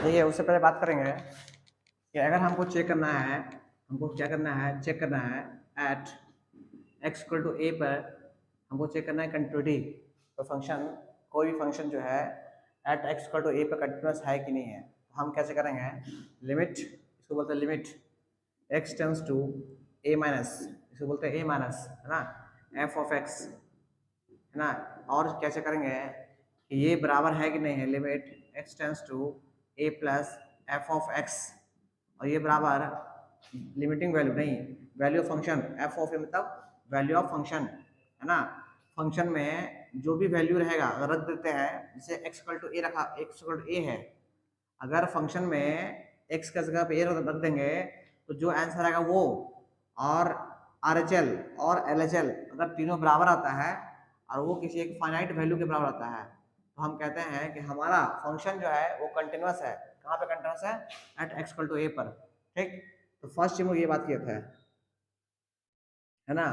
देखिए उससे पहले बात करेंगे कि अगर हमको चेक करना है, हमको क्या करना है, चेक करना है एट एक्स इक्वल टू ए पर हमको चेक करना है कंटिन्यूटी। तो फंक्शन, कोई भी फंक्शन जो है एट एक्स इक्वल टू ए पर कंटिन्यूस है कि नहीं है। तो हम कैसे करेंगे, लिमिट, इसको बोलते हैं limit x tends to a minus, इसको बोलते हैं ए माइनस, है ना, एफ ऑफ एक्स, है ना। और कैसे करेंगे कि ये बराबर है कि नहीं है, limit x tends to a plus f of x, और ये बराबर लिमिटिंग वैल्यू नहीं, value of function, f of a मतलब वैल्यू ऑफ फंक्शन, है ना। फंक्शन में जो भी वैल्यू रहेगा अगर रख देते हैं, जैसे एक्स इक्वल टू ए रखा, एक्स इक्वल टू ए है, अगर फंक्शन में एक्स का जगह पे ए रख देंगे तो जो आंसर आएगा वो, और आर एच एल और एल एच एल अगर तीनों बराबर आता है और वो किसी एक फाइनाइट वैल्यू के बराबर आता है, तो हम कहते हैं कि हमारा फंक्शन जो है वो कंटिन्यूस है। कहाँ पे कंटिन्यूस है, एट एक्स इक्वल टू ए पर, ठीक। तो फर्स्ट हम लोग ये बात किए थे, है ना।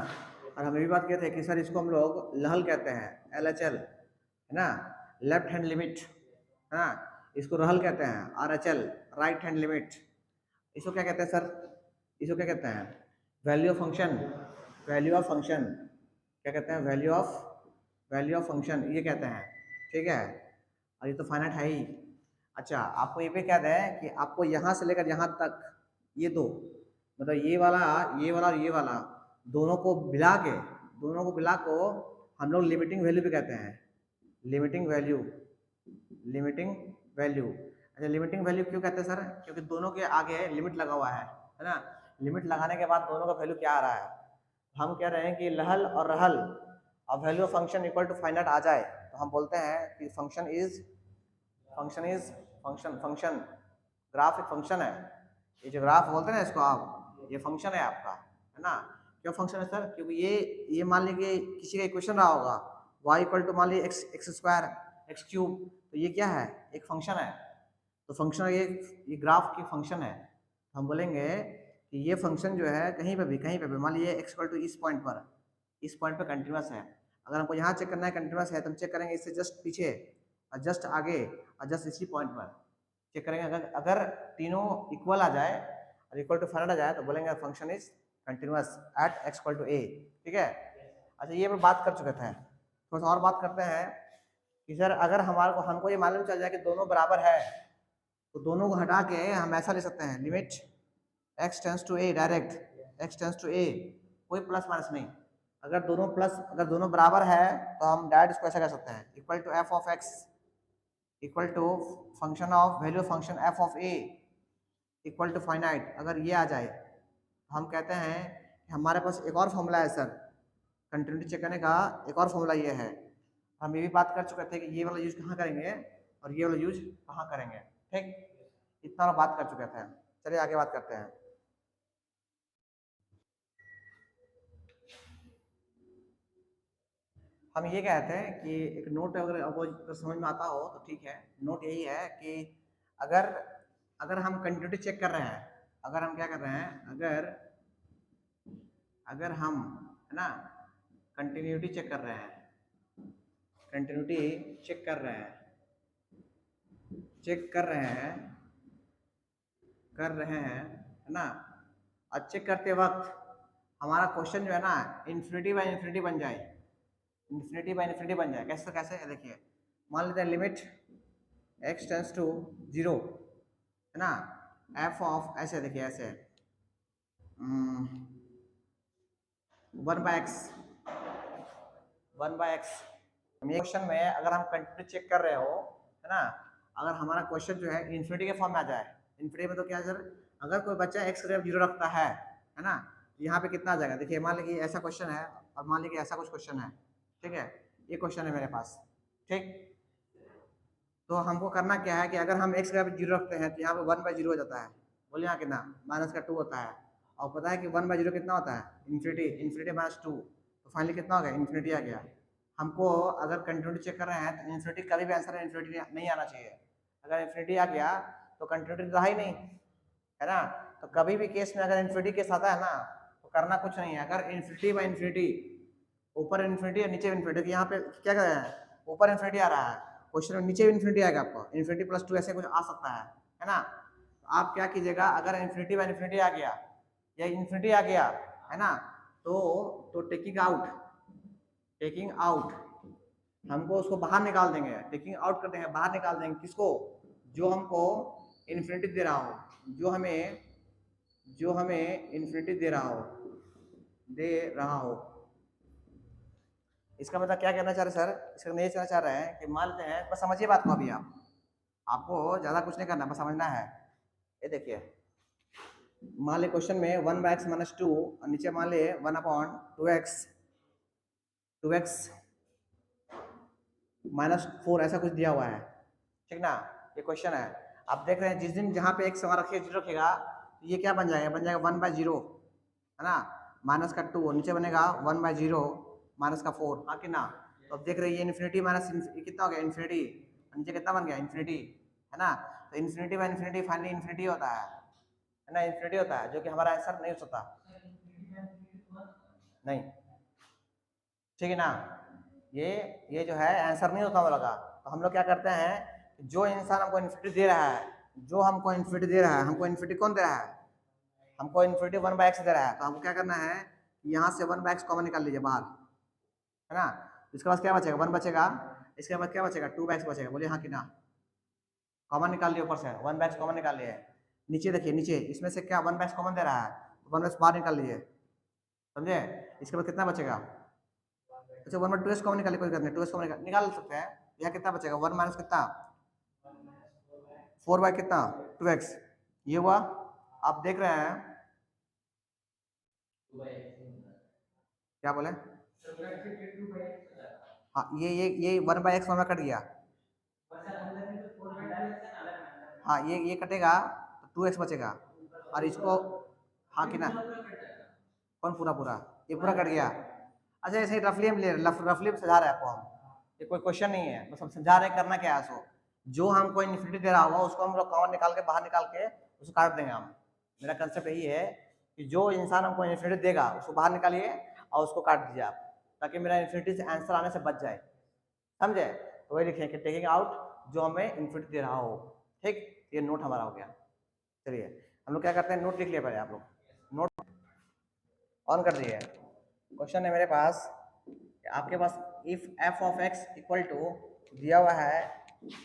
और हम ये भी बात किए थे कि सर इसको हम लोग लहल कहते हैं, एल एच एल, है ना, लेफ्ट हैंड लिमिट, है ना। इसको रहल कहते हैं, R H L right hand limit. इसको क्या कहते हैं सर, इसको क्या कहते हैं, value of function, value of function, क्या कहते हैं, वैल्यू ऑफ फंक्शन ये कहते हैं, ठीक है। और ये तो फाइनाइट है ही। अच्छा आपको ये भी कह दें कि आपको यहाँ से लेकर यहाँ तक ये दो, मतलब ये वाला और ये वाला दोनों को मिला के, दोनों को मिला को हम लोग लिमिटिंग वैल्यू भी कहते हैं, लिमिटिंग वैल्यू, लिमिटिंग वैल्यू। अच्छा लिमिटिंग वैल्यू क्यों कहते हैं सर, क्योंकि दोनों के आगे लिमिट लगा हुआ है ना। लिमिट लगाने के बाद दोनों का वैल्यू क्या आ रहा है, हम कह रहे हैं कि लहल और रहल और value of function equal to finite आ जाए तो हम बोलते हैं कि फंक्शन इज फंक्शन ग्राफ एक फंक्शन है। ये जो ग्राफ बोलते हैं ना इसको आप, ये फंक्शन है आपका, है ना। क्यों फंक्शन है सर, क्योंकि ये मान लीजिए किसी का इक्वेशन रहा होगा y इक्वल टू मान लीजिए एक्स स्क्वायर एक्स क्यूब, तो ये क्या है, एक फंक्शन है। तो फंक्शन ये ग्राफ की फंक्शन है। हम बोलेंगे कि ये फंक्शन जो है कहीं पे भी मान लीजिए एक्स इक्वल टू इस पॉइंट पर कंटिन्यूस है। अगर हमको यहाँ चेक करना है कंटिन्यूस है तो हम चेक करेंगे इससे जस्ट पीछे और जस्ट आगे और जस्ट इसी पॉइंट पर चेक करेंगे। अगर तीनों इक्वल आ जाए और इक्वल टू फाइनाइट आ जाए तो बोलेंगे function is continuous at x equal to a, ठीक है। अच्छा ये पर बात कर चुके थे, थोड़ा सा और बात करते हैं कि सर अगर हमको ये मालूम चल जाए कि दोनों बराबर है तो दोनों को हटा के हम ऐसा ले सकते हैं, limit x tends to a, direct x tends to a, कोई प्लस माइनस नहीं। अगर दोनों बराबर है तो हम डायरेक्ट इसको ऐसा कर सकते हैं, equal to f of x equal to function of value function f of a equal to finite. अगर ये आ जाए तो हम कहते हैं कि हमारे पास एक और फॉर्मूला है सर, कंटिन्यूटी चेक करने का एक और फॉर्मूला ये है। हम ये भी बात कर चुके थे कि ये वाला यूज कहाँ करेंगे और ये वाला यूज कहाँ करेंगे, ठीक। इतना बात कर चुके थे, चलिए आगे बात करते हैं। हम ये कहते हैं कि एक नोट अगर आपको समझ में आता हो तो ठीक है। नोट यही है कि अगर हम कंटिन्यूटी चेक कर रहे हैं, अगर हम क्या कर रहे हैं, अगर हम, है ना, कंटिन्यूटी चेक कर रहे हैं, कंटिन्यूटी चेक कर रहे हैं, है ना। और चेक करते वक्त हमारा क्वेश्चन जो है ना इन्फिनिटी बाय इन्फिनिटी बन जाए, इन्फिनिटी बाय इन्फिनिटी बन जाए। कैसे कैसे देखिए, मान लेते हैं लिमिट एक्स टेंस टू 0, है ना, एफ ऑफ ऐसे देखिए ऐसे 1 by x, 1 by x. Question में अगर हम कंटिन्यू चेक कर रहे हो, है ना, अगर हमारा क्वेश्चन जो है इन्फिनिटी के फॉर्म में आ जाए, इन्फिनिटी में तो क्या सर, अगर कोई बच्चा एक्स का 0 रखता है ना, यहाँ पे कितना आ जाएगा। देखिए मान लीजिए ऐसा क्वेश्चन है और मान लीजिए ऐसा कुछ क्वेश्चन है, ठीक है, ये क्वेश्चन है मेरे पास, ठीक। तो हमको करना क्या है कि अगर हम एक्स का 0 रखते हैं तो यहाँ पे 1 बाय 0 हो जाता है, बोलिए यहाँ कितना, माइनस का 2 होता है। और पता है कि 1 बाय 0 कितना होता है, इन्फिनिटी, इन्फिनिटी माइनस 2, तो फाइनली कितना हो गया, इन्फिनिटी आ गया। हमको अगर कंटिन्यूटी चेक कर रहे हैं तो इन्फिनिटी कभी भी आंसर इन्फिनिटी नहीं आना चाहिए। अगर इन्फिनिटी आ गया तो कंटिन्यूटी रहा ही नहीं, है ना। तो कभी भी केस में अगर इन्फिनिटी केस आता है ना तो करना कुछ नहीं है। अगर इन्फिनिटी बाय इन्फिनिटी, ऊपर इन्फिनिटी और नीचे इन्फिनिटी, यहाँ पे क्या कर रहे हैं, ऊपर इन्फिनिटी आ रहा है, क्वेश्चन में नीचे इन्फिनिटी आएगा आपको, इन्फिनिटी प्लस 2 ऐसे कुछ आ सकता है, है ना। तो आप क्या कीजिएगा, अगर इन्फिनिटी बाय इन्फिनिटी आ गया या इन्फिनिटी आ गया, है ना, तो टेकिंग आउट हमको उसको बाहर निकाल देंगे, टेकिंग आउट कर देंगे, बाहर निकाल देंगे किसको, जो हमको इन्फिनिटी दे रहा हो, जो हमें इन्फिनिटी दे रहा हो। इसका मतलब क्या कहना चाह रहे सर, इसका नहीं कहना चाह रहे हैं कि मान लेते हैं, बस समझिए बात को अभी आपको ज़्यादा कुछ नहीं करना, बस समझना है। ये देखिए, मान ले क्वेश्चन में 1/x माइनस 2 और नीचे मान ले 1/2x माइनस 4 ऐसा कुछ दिया हुआ है, ठीक ना। ये क्वेश्चन है, आप देख रहे हैं जिस दिन जहाँ पे x हमारा रखिए 0 रखेगा, तो ये क्या बन जाएगा 1/0, है ना, माइनस का 2, नीचे बनेगा 1/0 माइनस का 4, हाँ कि ना। तो अब देख रहे हैं ये इन्फिनिटी माइनस कितना हो गया, इन्फिनिटी, नीचे कितना बन गया, इन्फिनिटी, है ना। तो infinity by infinity finally infinity होता है ना, इन्फिनिटी होता है, जो कि हमारा आंसर नहीं हो सकता, नहीं, ठीक है ना। ये जो है आंसर नहीं होता वाला। तो हम लोग क्या करते हैं, जो इंसान हमको इन्फिनिटी दे रहा है, हमको इन्फिनिटी कौन दे रहा है, हमको इन्फिनिटी 1/x दे रहा है, तो हमको क्या करना है, यहाँ से 1/x कॉमन निकाल लीजिए बाहर, है ना। इसके बाद क्या बचेगा, 1 बचेगा, इसके बाद क्या बचेगा, 2/x बचेगा, बोलिए हाँ कि ना। कॉमन निकाल लिया, ऊपर से 1/x कॉमन निकाल लिया, नीचे देखिए, नीचे इसमें से क्या 1/x कॉमन दे रहा है, तो 1/x बाहर निकाल लीजिए, समझे। इसके बाद कितना बचेगा, अच्छा 1/2x कॉमन निकालिए, कोई करना 2x कॉमन निकाल सकते हैं। यहाँ कितना बचेगा, 1 माइनस कितना 4 बाय कितना 2x, ये हुआ। आप देख रहे हैं क्या बोले, हाँ ये 1/x में कट गया, हाँ ये कटेगा तो 2x बचेगा, और इसको हाँ कि ना, कौन पूरा ये पूरा कट गया। अच्छा ऐसे ही रफली हम रफली समझा रहे हैं आपको हम, ये कोई क्वेश्चन नहीं है, बस हम समझा रहे हैं करना क्या है। सो जो हमको इन्फिनिटी दे रहा होगा उसको हम लोग कॉमन निकाल के बाहर निकाल के उसको काट देंगे हम। मेरा कंसेप्ट यही है कि जो इंसान हमको इन्फिनिटी देगा उसको बाहर निकालिए और उसको काट दीजिए आप, ताकि मेरा इन्फिनिटी से आंसर आने से बच जाए, समझे। तो वही लिखें कि टेकिंग आउट जो हमें इन्फिनिटी दे रहा हो, ठीक। ये नोट हमारा हो गया। चलिए हम लोग क्या करते हैं, नोट लिख लिया पहले, आप लोग नोट ऑन कर दिए। क्वेश्चन है मेरे पास, आपके पास if f of x equal to दिया हुआ है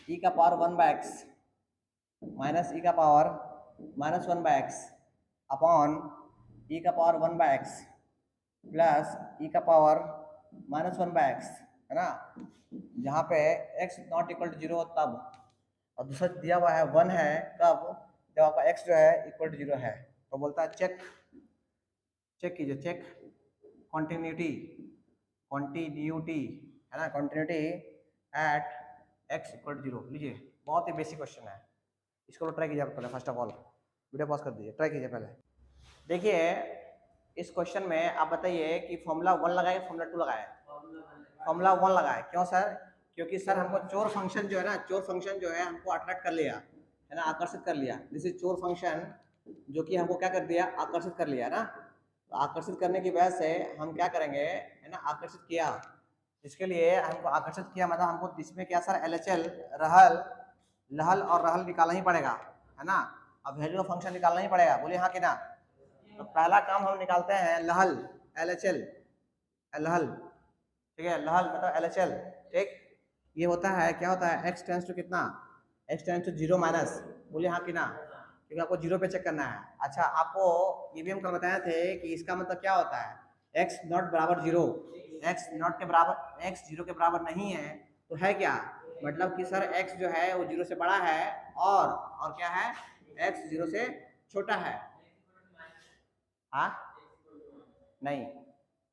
e का पावर 1/x माइनस e का power minus 1/x upon e का पावर 1/x प्लस e का पावर माइनस 1/x, है ना, जहाँ पे x नॉट इक्वल टू 0 हो तब, और दूसरा दिया हुआ है 1 है कब, जब आपका x जो है इक्वल टू 0 है। तो बोलता है चेक कीजिए, चेक कॉन्टिन्यूटी है ना, continuity at x equal to 0 लीजिए। बहुत ही बेसिक क्वेश्चन है, इसको ट्राई कीजिए पहले। First of all video pause कर दीजिए, ट्राई कीजिए पहले। देखिए इस क्वेश्चन में आप बताइए कि फॉर्मूला 1 लगाए फॉर्मूला 2 लगाए, फॉर्मूला 1 लगाए, क्यों सर, क्योंकि सर हमको चोर फंक्शन जो है ना, चोर फंक्शन जो है हमको अट्रैक्ट कर लिया, है ना, आकर्षित कर लिया। दिस इज चोर फंक्शन जो कि हमको क्या कर दिया, आकर्षित कर लिया ना। तो आकर्षित करने की वजह से हम क्या करेंगे, है ना, आकर्षित किया, इसके लिए हमको आकर्षित किया, मतलब हमको इसमें क्या सर LHL लहल और रहल निकालना ही पड़ेगा, है ना। अब वैल्यू ऑफ फंक्शन निकालना ही पड़ेगा, बोलिए हाँ कि ना। तो पहला काम हम निकालते हैं लहल, LHL लहल, ठीक है, लहल मतलब LHL, ठीक। ये होता है, क्या होता है, x टेंस टू कितना, x टेंस टू 0 माइनस, बोलिए हाँ कि ना, क्योंकि आपको 0 पे चेक करना है। अच्छा आपको ये भी हम कल बताए थे कि इसका मतलब क्या होता है, x नॉट बराबर 0, x नॉट के बराबर, x 0 के बराबर नहीं है, तो है क्या, मतलब कि सर x जो है वो 0 से बड़ा है, और क्या है, x 0 से छोटा है, हाँ नहीं,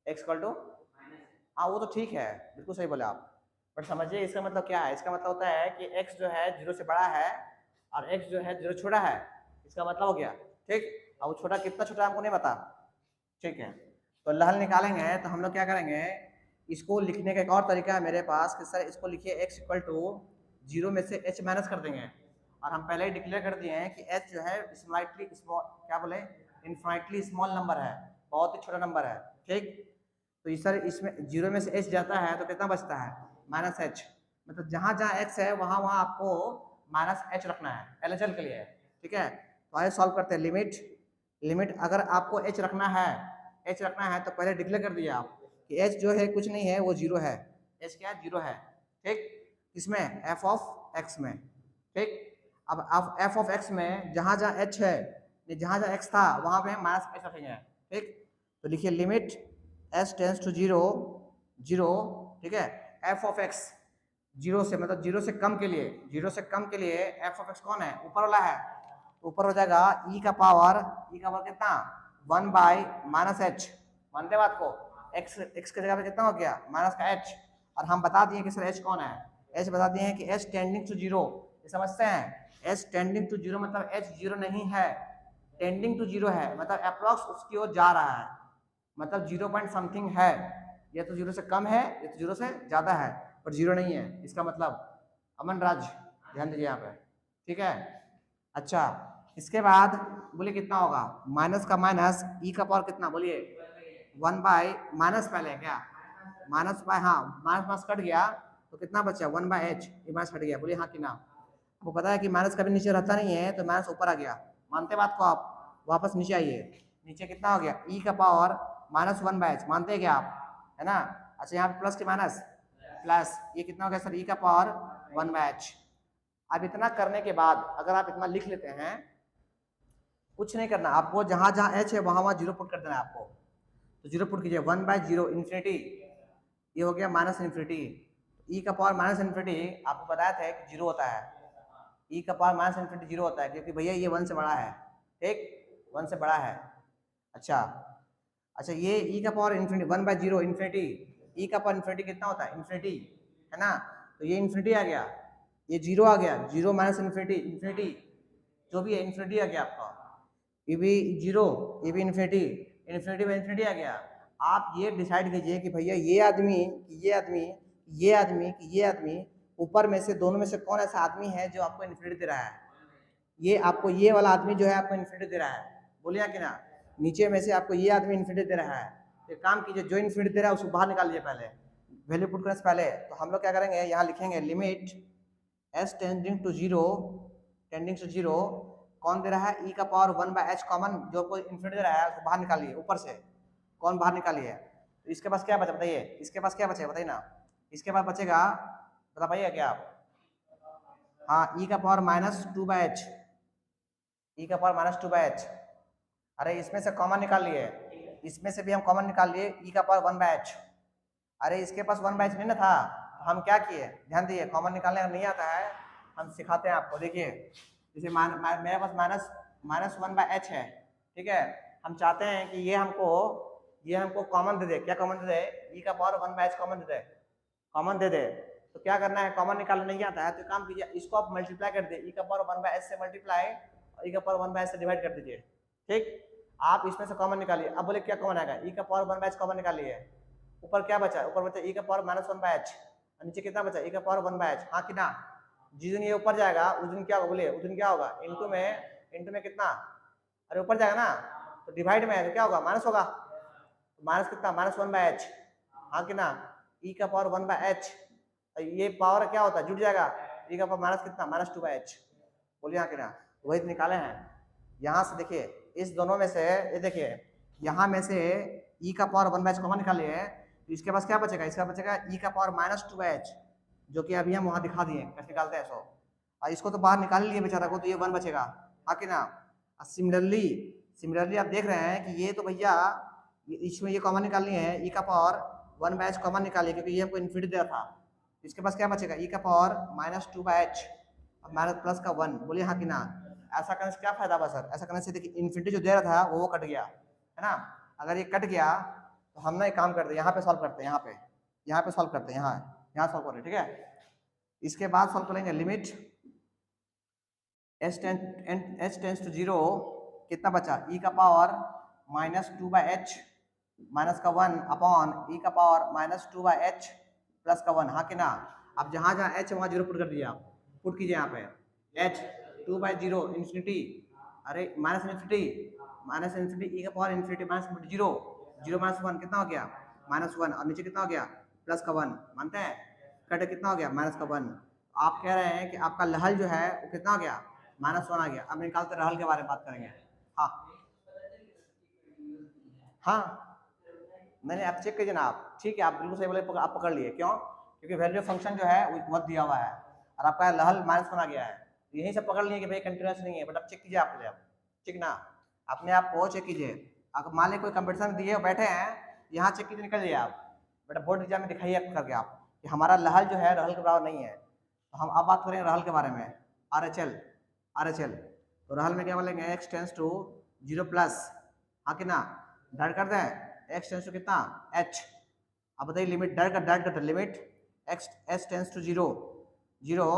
x इक्वल टू, हाँ वो तो ठीक है, बिल्कुल सही बोले आप, बट समझिए इसका मतलब क्या है, इसका मतलब होता है कि x जो है 0 से बड़ा है और x जो है 0 छोटा है, इसका मतलब हो गया, ठीक। अब वो छोटा कितना छोटा हमको नहीं पता, ठीक है। तो लहल निकालेंगे तो हम लोग क्या करेंगे, इसको लिखने का एक और तरीका है मेरे पास कि सर इसको लिखिए x इक्वल टू 0 में से h माइनस कर देंगे, और हम पहले ही डिक्लेयर कर दिए हैं कि h जो है स्लाइटली स्मॉल, क्या बोले, इनफाइनाइटली स्मॉल नंबर है, बहुत ही छोटा नंबर है, ठीक। तो सर इसमें 0 में से h जाता है तो कितना बचता है, -h, मतलब जहाँ जहाँ x है वहाँ वहाँ आपको माइनस एच रखना है, एलएचएल के लिए, ठीक है। तो आइए सॉल्व करते हैं। लिमिट अगर आपको एच रखना है तो पहले डिक्लेयर कर दिए आप कि एच जो है कुछ नहीं है, वो जीरो है। एच क्या है? जीरो है, ठीक। इसमें एफ ऑफ एक्स में, ठीक। अब आप एफ ऑफ एक्स में जहां जहां एच है, जहां जहां एक्स था वहां पे माइनस एच रखेंगे, ठीक। तो लिखिए limit s tends to zero, zero, ठीक है। एफ ऑफ एक्स जीरो से, मतलब जीरो से कम के लिए, जीरो से कम के लिए एफ ऑफ एक्स कौन है? ऊपर वाला है। तो ऊपर हो जाएगा ई का पावर कितना? 1 बाई माइनस एच। मानते बात को? एक्स की जगह पे कितना हो गया? माइनस का एच। और हम बता दिए कि सर एच कौन है? एच बता दिए हैं कि एच टेंडिंग टू जीरो। समझते हैं? एच टेंडिंग टू जीरो मतलब एच जीरो नहीं है, टेंडिंग टू जीरो है, मतलब अप्रोक्स उसकी ओर जा रहा है, मतलब 0 पॉइंट समथिंग है। या तो जीरो से कम है या तो जीरो से ज्यादा है, पर जीरो नहीं है। इसका मतलब अमन राज ध्यान दीजिए यहाँ पे, ठीक है। अच्छा, इसके बाद बोलिए कितना होगा? माइनस का माइनस ई का पावर कितना? बोलिए 1 बाई माइनस, पहले क्या माइनस बाय, हाँ माइनस माइनस कट गया तो कितना बचा? 1 बाई एच, ये माइनस हट गया। बोलिए हाँ कि ना? आपको पता है कि माइनस कभी नीचे रहता नहीं है, तो माइनस ऊपर आ गया। मानते बात को? आप वापस नीचे आइए। नीचे कितना हो गया? ई का पावर माइनस 1 बाई एच, मानते हैं क्या आप? है ना? अच्छा, यहाँ पे प्लस के माइनस प्लस, ये कितना हो गया सर? ई का पावर 1 बाई एच। अब इतना करने के बाद अगर आप इतना लिख लेते हैं, कुछ नहीं करना आपको, जहां जहां एच है वहां वहां जीरो पुट कर देना है आपको। तो जीरो पुट कीजिए, 1 बाई जीरो इन्फिनिटी, ये हो गया माइनस इन्फिनिटी। ई का पावर माइनस इन्फिनिटी आपको बताया था कि जीरो होता है, ई का पावर माइनस इन्फिनिटी जीरो होता है, क्योंकि भैया ये 1 से बड़ा है, ठीक, 1 से बड़ा है। अच्छा, अच्छा ये ई का power infinity 1 by zero infinity, e का पावर इन्फिनिटी कितना होता है? इन्फिनिटी, है ना? तो ये इन्फिनिटी आ गया, ये जीरो आ गया, जीरो माइनस इन्फिनिटी, इन्फिनिटी जो भी है इन्फिनिटी आ गया आपका। ये भी जीरो, ये भी इन्फिनिटी, इन्फिनिटी में इन्फिनिटी आ गया। आप ये डिसाइड कीजिए कि भैया ये आदमी, ये आदमी, ये आदमी, ये आदमी, ऊपर में से दोनों में से कौन ऐसा आदमी है जो आपको इन्फिनिटी दे रहा है? ये आपको, ये वाला आदमी जो है आपको इन्फिनिटी दे रहा है, बोलिए कि ना? नीचे में से आपको ये आदमी इन्फिनिटी दे रहा है। तो काम कीजिए, जो इन्फिनिटी दे रहा है उसको बाहर निकाल लीजिए पहले, वैल्यू पुट करने से पहले। तो हम लोग क्या करेंगे, यहाँ लिखेंगे limit s tending to zero, tending to zero, कौन दे रहा है? ई का पावर 1 बाई एच कॉमन, जो कोई इन्फिनिटी दे रहा है उसको बाहर निकालिए, ऊपर से कौन बाहर निकालिए। तो इसके पास क्या बचा बताइए? इसके पास क्या बचेगा बताइए ना? इसके पास बचेगा, बता पाइए क्या आप? हाँ, ई का पावर माइनस 2 बाई एच, ई का पावर माइनस 2 बाई एच। अरे इसमें से कॉमन निकाल लिए, इसमें से भी हम कॉमन निकाल लिए, ई का पावर 1 बाई एच। अरे इसके पास 1 बाई एच नहीं ना था, तो हम क्या किए? ध्यान दिए, कॉमन निकालने नहीं आता है, हम सिखाते हैं आपको। देखिए जैसे मेरे पास माइनस 1 बाई एच है, ठीक है। हम चाहते हैं कि ये हमको कॉमन दे दे। क्या कॉमन दे दे? ई का पावर 1 बाई एच कॉमन दे दे, कॉमन दे दे। तो क्या करना है? कॉमन निकालना नहीं आता है तो काम कीजिए, इसको आप मल्टीप्लाई कर दे, ई का पावर 1 बाई एच से मल्टीप्लाई और ई का पावर 1 बाई एच से डिवाइड कर दीजिए, ठीक। आप इसमें से कॉमन निकालिए। अब बोले क्या कॉमन आएगा? ई का पावर 1 बाई एच कॉमन निकालिए। ऊपर क्या बचा? ऊपर बचा ई का पावर माइनस 1 बाई एच, नीचे कितना बचा? ई का पावर 1 बाई एच, हाँ कि ना? जिस दिन ये ऊपर जाएगा उस दिन क्या होगा? बोलिए उस दिन क्या होगा? इंटू में कितना? अरे ऊपर जाएगा ना, तो डिवाइड में है तो क्या होगा? माइनस होगा। माइनस कितना? माइनस 1 बाई एच, हाँ कि ना? ई का पावर 1 बाई एच, ये पावर क्या होता है? जुड़ जाएगा। ई का पावर माइनस कितना? माइनस 2 बाई एच, बोलिए हाँ कि ना? वही निकाले हैं। यहाँ से देखिए, इस दोनों में से ये देखिए, यहाँ में से ई का पावर 1 बाई एच कॉमन निकालिए, तो इसके पास क्या बचेगा? इसका बचेगा ई का पावर माइनस 2 बाई एच, जो कि अभी हम वहाँ दिखा दिए कैसे निकालते हैं। सो और इसको तो बाहर निकाल लिए बेचारा को, तो ये 1 बचेगा, हाँ कि ना? सिमिलरली आप देख रहे हैं कि ये तो भैया इसमें ये कॉमन निकालनी है, ई का पावर 1 बाई एच कॉमन निकालिए, क्योंकि ये हमको इन्फिनिटी दिया था। इसके पास क्या बचेगा? ई का power minus 2 by h minus plus का 1, बोलिए हाँ कि ना? ऐसा करने से क्या फायदा हुआ सर? ऐसा करने से देखिए इन्फिनिटी जो दे रहा था वो कट गया, है ना? अगर ये कट गया तो हम ना एक काम करते हैं, यहाँ पे सॉल्व करते हैं, यहाँ पे सॉल्व करते हैं, यहाँ सॉल्व करें, ठीक है। इसके बाद सॉल्व करेंगे limit h tends to zero, कितना बचा? ई का power minus 2 by h minus का 1 अपॉन ई का power minus 2 by h plus का 1, हाँ कि ना? अब जहाँ जहाँ एच है वहाँ जीरो पुट कर दीजिए, आप पुट कीजिए यहाँ पे एच 2 बाई जीरो इन्फिनिटी, अरे माइनस इन्फिनिटी ई का power infinity minus zero, zero minus 1 कितना हो गया? माइनस 1, और नीचे कितना हो गया? प्लस का 1, मानते हैं? कट कितना हो गया? माइनस का 1, आप कह रहे हैं कि आपका लहल जो है वो कितना हो गया, -1 आ गया। अब निकालते रहल के बारे में बात करेंगे। हाँ हाँ, मैंने आप चेक कीजिए ना आप, ठीक है, आप बिल्कुल सही बोले, आप पकड़ लिए। क्यों? क्योंकि वैल्यू फंक्शन जो है वो दिया हुआ है और आपका लहल -1 आ गया है, यही सब पकड़ लिए कि भाई कंटिन्यूस नहीं है। बट अब चेक कीजिए आप पहले, ठीक ना, अपने आप को चेक कीजिए। आप मान लीजिए कोई कंपटीशन दिए बैठे हैं, यहाँ चेक कीजिए, निकल जाइए आप, बेटा बोर्ड एग्जाम में दिखाइए करके आप कि हमारा लहल जो है रहल के बराबर नहीं है। तो हम अब बात करेंगे रहल के बारे में, RHL। तो रहल में क्या बोलेंगे, x टेंस टू 0+, हाँ कि ना, डायरेक्ट कर दें, x टेंस टू कितना h। अब बताइए लिमिट डायरेक्ट करते, limit x tends to 0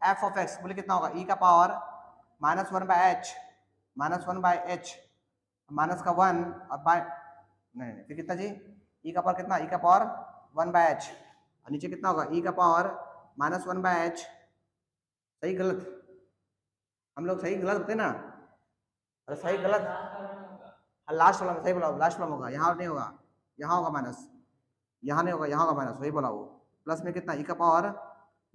f of x बोले कितना होगा, e का पावर -1/h, माइनस का 1 और बाय नहीं फिर कितना जी, e का पावर कितना, e का पावर 1/h और नीचे कितना होगा, e का पावर -1/h। सही गलत, हम लोग सही गलत होते ना, अरे सही गलत, लास्ट वाला में सही बोला, लास्ट वाला होगा, यहाँ नहीं होगा, यहाँ होगा माइनस, यहाँ नहीं होगा, यहाँ होगा माइनस, वही बोला वो। प्लस में कितना, e का पावर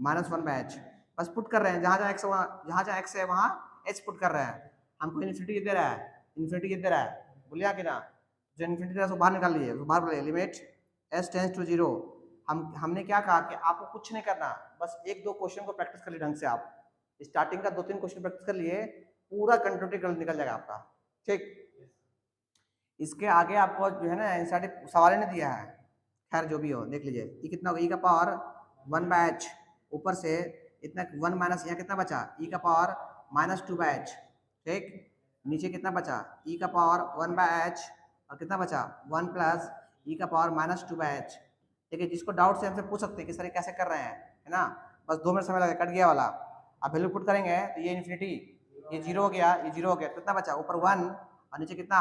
-1/h, बस पुट कर रहे हैं, जहाँ जहाँ x है वहाँ h पुट कर रहे हैं। हमको इन्फिनिटी दे रहा है, इन्फिनिटी दे रहा है, बोलिए कि ना, जो इन्फिनिटी दे रहा है उसको बाहर निकाल लीजिए, बाहर बोलिए लिमिट s टेंस टू 0। हमने क्या कहा कि आपको कुछ नहीं करना, बस 1-2 क्वेश्चन को प्रैक्टिस कर लिए ढंग से, आप स्टार्टिंग का 2-3 क्वेश्चन प्रैक्टिस कर लिए, पूरा कंटिन्यूटी निकल जाएगा आपका, ठीक। इसके आगे आपको जो है ना एनसीईआरटी सवाल नहीं दिया है, खैर जो भी हो देख लीजिए। ये कितना होगा, e का पावर 1/h, ऊपर से इतना 1 माइनस, यहाँ कितना बचा, e का पावर -2/h, ठीक। नीचे कितना बचा, e का पावर 1/h और कितना बचा 1 प्लस e का पावर -2/h। ठीक है, जिसको डाउट से हमसे पूछ सकते हैं कि सर ये कैसे कर रहे हैं, है ना, बस 2 मिनट समय लगे, कट गया वाला। अब वैल्यू पुट करेंगे तो ये इन्फिनिटी, ये 0 हो गया, ये 0 हो गया, कितना बचा, ऊपर 1 और नीचे कितना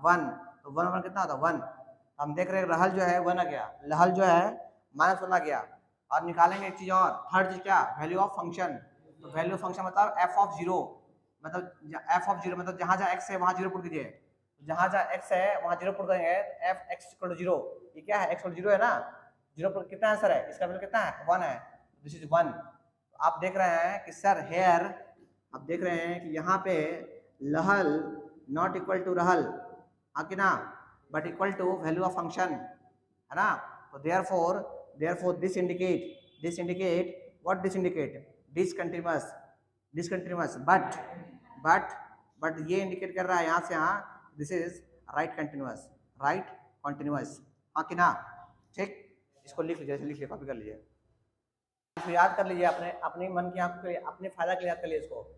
1, तो 1 कितना होता 1। हम देख रहे हैं रहल जो है 1 आ गया, लहल जो है -1 आ गया। और निकालेंगे एक चीज और, थर्ड चीज क्या, वैल्यू ऑफ फंक्शन। तो वैल्यू ऑफ फंक्शन मतलब f ऑफ 0, मतलब f ऑफ 0 मतलब जहाँ जहाँ x है वहाँ 0 पुट कीजिए, जहाँ जहाँ x है वहाँ 0 पुट करेंगे तो f x इक्वल टू 0। ये क्या है, x इक्वल टू 0 है ना, 0 पर कितना आंसर है, इसका वैल्यू कितना है 1 है, दिस इज 1। आप देख रहे हैं कि सर हेयर, आप देख रहे हैं कि यहाँ पे लहल नॉट इक्वल टू रहल, हाँ कि ना, but equal to value of function, है ना। तो therefore this indicate what, this indicate discontinuous, but ये इंडिकेट कर रहा है यहाँ से यहाँ, दिस इज राइट कंटिन्यूअस, हाँ कि ना, ठीक। इसको लिख लीजिए, लिख लीजिए, कॉपी कर लीजिए, इसको याद कर लीजिए, अपने अपने मन की आंख के अपने फायदा के लिए याद कर लीजिए इसको,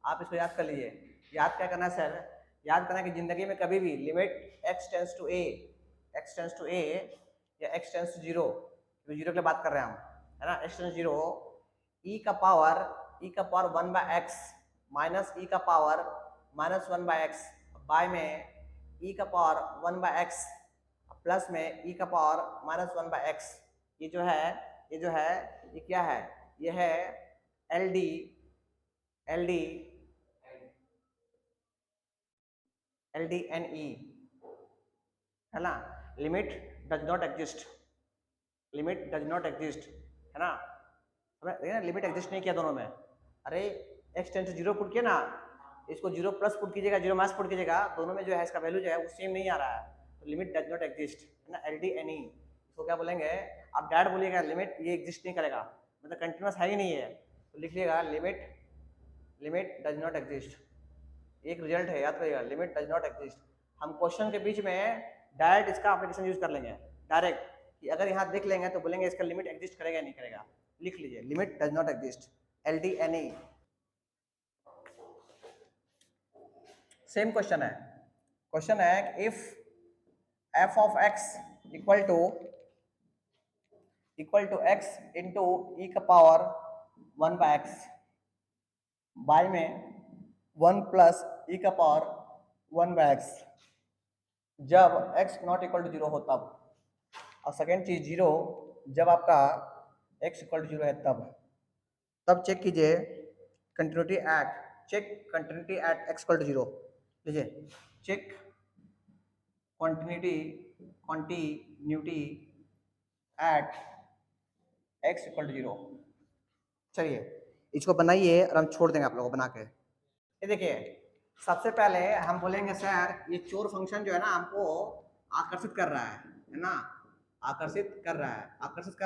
आप इसको याद कर लीजिए। याद क्या करना है सर, याद करना है कि जिंदगी में कभी भी limit x tends to a या x टेंस टू 0, तो 0 के लिए बात कर रहे हैं हम, है ना, x टेंस 0, e का पावर 1/x माइनस e का पावर -1/x, बाय में e का पावर 1/x प्लस में e का पावर -1/x। ये जो है ये क्या है, ये है LD LDNE, है ना, लिमिट डज नॉट एग्जिस्ट, है ना, लिमिट एग्जिस्ट नहीं किया दोनों में। अरे x टेंस टू 0 पुट किया ना, इसको 0 प्लस पुट कीजिएगा, 0 माइनस पुट कीजिएगा, दोनों में जो है इसका वैल्यू जो है वो सेम नहीं आ रहा है, तो लिमिट डज नॉट एग्जिस्ट, है ना, LDNE। इसको क्या बोलेंगे, आप डायरेक्ट बोलिएगा लिमिट ये एग्जिस्ट नहीं करेगा, मतलब कंटिन्यूअस है ही नहीं है, तो लिख लिएगा लिमिट डज नॉट एग्जिस्ट, एक रिजल्ट है, याद करिएगा, लिमिट डज नॉट एग्जिस्ट। हम क्वेश्चन के बीच में डायरेक्ट इसका एप्लीकेशन यूज कर लेंगे, डायरेक्ट, कि अगर यहाँ देख लेंगे तो बोलेंगे इसका लिमिट एग्जिस्ट करेगा नहीं करेगा, लिख लीजिए limit does not exist, LDNE। Same question है कि if f of x equal to x into e का पावर 1/x, बाय में 1 प्लस e का पावर 1/x, जब x नॉट इक्वल टू 0 हो तब, और सेकेंड चीज 0 जब आपका x इक्वल टू 0 है तब चेक कीजिए continuity at x equal to 0, लीजिए check continuity at x equal to 0, चलिए इसको बनाइए और हम छोड़ देंगे आप लोगों को बना के। ये देखिए सबसे पहले हम बोलेंगे सर ये चोर फंक्शन जो है ना हमको आकर्षित कर रहा है ना, आकर्षित कर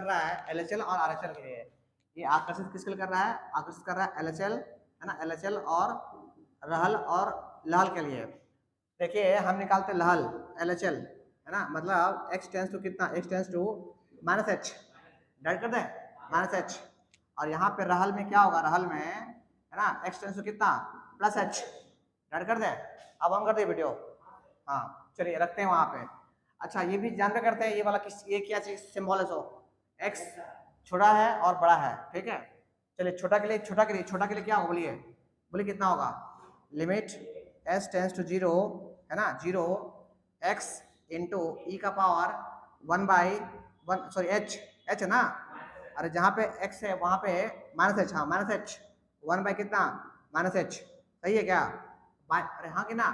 रहा है एलएचएल और आरएचएल के लिए। ये आकर्षित किसके लिए कर रहा है? आकर्षित कर रहा है एलएचएल है ना, एलएचएल और रहल और लहल के लिए। देखिए हम निकालते लहल एलएचएल है ना, मतलब x टेंस टू कितना, x टेंस टू -h, डाइट कर दें -h। और यहाँ पे रहल में क्या होगा, रहल में है ना x टेंस टू कितना +h, डाइट कर दें। अब हम कर दे वीडियो, हाँ चलिए रखते हैं वहाँ पे। अच्छा ये भी जानते करते हैं ये वाला किस, ये क्या चीज सिंबल है, सो x छोटा है और बड़ा है, ठीक है। चलिए छोटा के लिए क्या होगा बोलिए, बोलिए कितना होगा, लिमिट s टेंस टू 0 है ना, 0 x इंटू ई का पावर 1/1 सॉरी h है ना, अरे जहाँ पे x है वहाँ पे -h, हाँ -h 1 कितना -h, सही है क्या, अरे हाँ कि ना,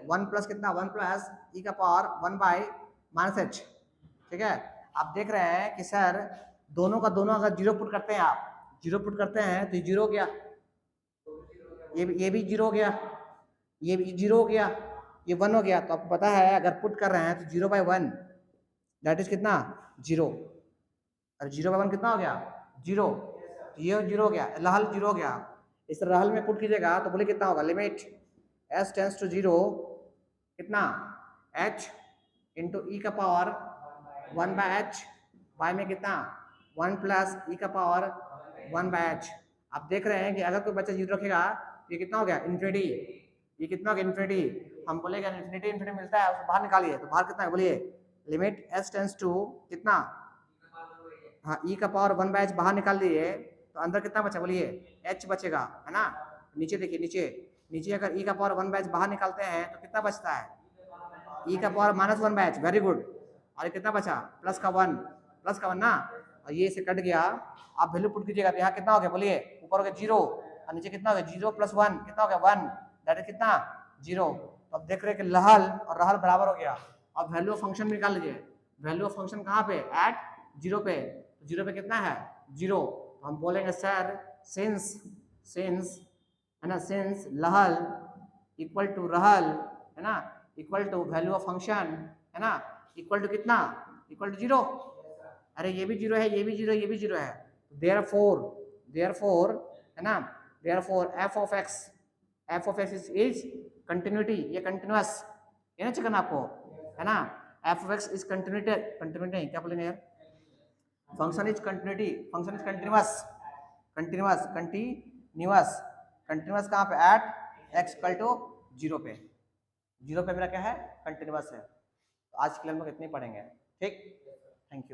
1 प्लस कितना 1 प्लस ई का पावर 1/-h, ठीक है। आप देख रहे हैं कि सर दोनों का दोनों अगर 0 पुट करते हैं, आप 0 पुट करते हैं तो ये 0 हो गया, ये भी 0 हो गया, ये भी 0 हो गया, ये 1 हो गया। तो आपको पता है अगर पुट कर रहे हैं तो 0/1 दैट इज कितना 0, और 0/1 कितना हो गया 0, ये 0 हो गया, रहल 0 हो गया। इस रहल में पुट कीजिएगा तो बोले कितना होगा, लिमिट s टेंस टू 0 कितना h इंटू ई का पावर 1/h, y में कितना 1 प्लस ई का पावर 1/h। आप देख रहे हैं कि अगर कोई बच्चा 0 रखेगा तो ये कितना हो गया इन्फिनिटी, ये कितना हो गया इन्फिनिटी। हम बोलेगा इन्फिनिटी मिलता है, उसको बाहर निकालिए, तो बाहर कितना है बोलिए, लिमिट s टेंस टू कितना, हाँ ई का पावर 1/h बाहर निकाल दिए तो अंदर कितना बचा बोलिए, h बचेगा है ना। नीचे देखिए, नीचे अगर ई का पावर 1/h बाहर निकालते हैं तो कितना बचता है, ई का पावर -1/h, वेरी गुड। और ये कितना बचा प्लस का 1 ना, और ये से कट गया। आप वैल्यू पुट कीजिएगा तो यहाँ कितना हो गया बोलिए, ऊपर हो गया 0 और नीचे कितना हो गया 0 + 1 कितना हो गया 1, दैट इज कितना 0। तो अब देख रहे हैं कि लहल और रहल बराबर हो गया। अब वैल्यू ऑफ फंक्शन निकाल लीजिए, वैल्यू ऑफ फंक्शन कहाँ पे, एट 0 पे, 0 पे कितना है 0। तो हम बोलेंगे सर सिंस है ना, सिंस लहल इक्वल टू रहल है ना, equal to value of function है ना, इक्वल टू कितना, इक्वल टू 0। अरे ये भी 0 है, ये भी 0 है, ये भी 0 है। देयरफॉर है ना, therefore f of x is continuity, ये कंटिन्यूअस, ये ना चिकन आपको है ना, f of x is continuity नहीं क्या बोलेंगे यार, function is continuity, function is continuous कहाँ पे, एट x इक्वल टू 0 पे, 0 पे मेरा क्या है कंटिन्यूअस है। तो आज के लिए हम लोग इतने पढ़ेंगे, ठीक, थैंक यू।